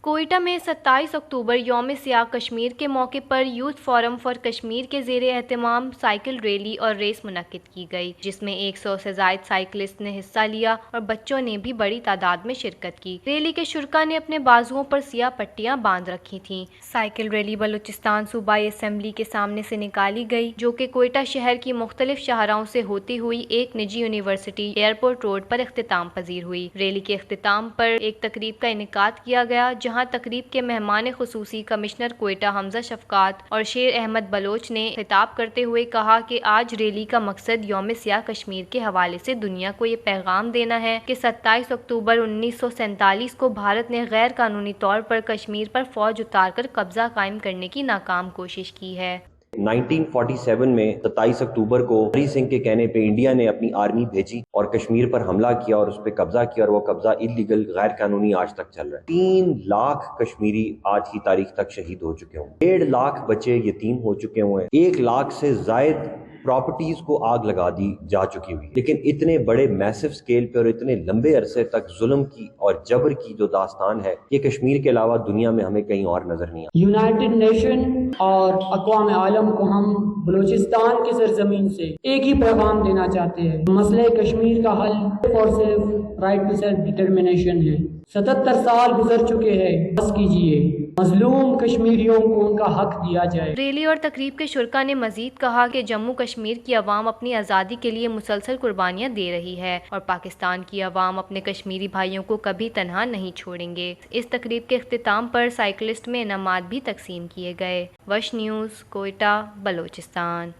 کوئٹہ میں 27 اکتوبر یوم سیاہ کشمیر کے موقع پر یوتھ فورم فار کشمیر کے زیر اہتمام سائیکل ریلی اور ریس منعقد کی گئی، جس میں 100 سے زائد سائیکلسٹ نے حصہ لیا اور بچوں نے بھی بڑی تعداد میں شرکت کی۔ ریلی کے شرکاء نے اپنے بازوؤں پر سیاہ پٹیاں باندھ رکھی تھیں۔ سائیکل ریلی بلوچستان صوبائی اسمبلی کے سامنے سے نکالی گئی، جو کہ کوئٹہ شہر کی مختلف شاہراہوں سے ہوتی ہوئی ایک نجی یونیورسٹی ایئرپورٹ روڈ پر اختتام پذیر ہوئی۔ ریلی کے اختتام پر ایک تقریب کا انعقاد کیا گیا، جہاں تقریب کے مہمان خصوصی کمشنر کوئٹہ حمزہ شفقات اور شیر احمد بلوچ نے خطاب کرتے ہوئے کہا کہ آج ریلی کا مقصد یوم سیاہ کشمیر کے حوالے سے دنیا کو یہ پیغام دینا ہے کہ 27 اکتوبر 1947 کو بھارت نے غیر قانونی طور پر کشمیر پر فوج اتار کر قبضہ قائم کرنے کی ناکام کوشش کی ہے۔ 1947 میں 27 اکتوبر کو ہری سنگھ کے کہنے پہ انڈیا نے اپنی آرمی بھیجی اور کشمیر پر حملہ کیا اور اس پہ قبضہ کیا، اور وہ قبضہ اللیگل غیر قانونی آج تک چل رہا ہے۔ 3 لاکھ کشمیری آج کی تاریخ تک شہید ہو چکے ہوں، 1.5 لاکھ بچے یتیم ہو چکے ہوئے ہیں، 1 لاکھ سے زائد پراپرٹیز کو آگ لگا دی جا چکی ہوئی، لیکن اتنے بڑے میسو سکیل پہ اور اتنے لمبے عرصے تک ظلم کی اور جبر کی جو داستان ہے، یہ کشمیر کے علاوہ دنیا میں ہمیں کہیں اور نظر نہیں آتی۔ یونائٹڈ نیشن اور اقوام عالم کو ہم بلوچستان کی سرزمین سے ایک ہی پیغام دینا چاہتے ہیں، مسئلہ کشمیر کا حل اور صرف رائٹ ٹو سیلف ڈٹرمنیشن ہے۔ 77 سال گزر چکے ہیں، بس کیجئے، مظلوم کشمیریوں کو ان کا حق دیا جائے۔ ریلی اور تقریب کے شرکاء نے مزید کہا کہ جموں کشمیر کی عوام اپنی آزادی کے لیے مسلسل قربانیاں دے رہی ہے اور پاکستان کی عوام اپنے کشمیری بھائیوں کو کبھی تنہا نہیں چھوڑیں گے۔ اس تقریب کے اختتام پر سائیکلسٹ میں انعامات بھی تقسیم کیے گئے۔ وش نیوز، کوئٹہ، بلوچستان۔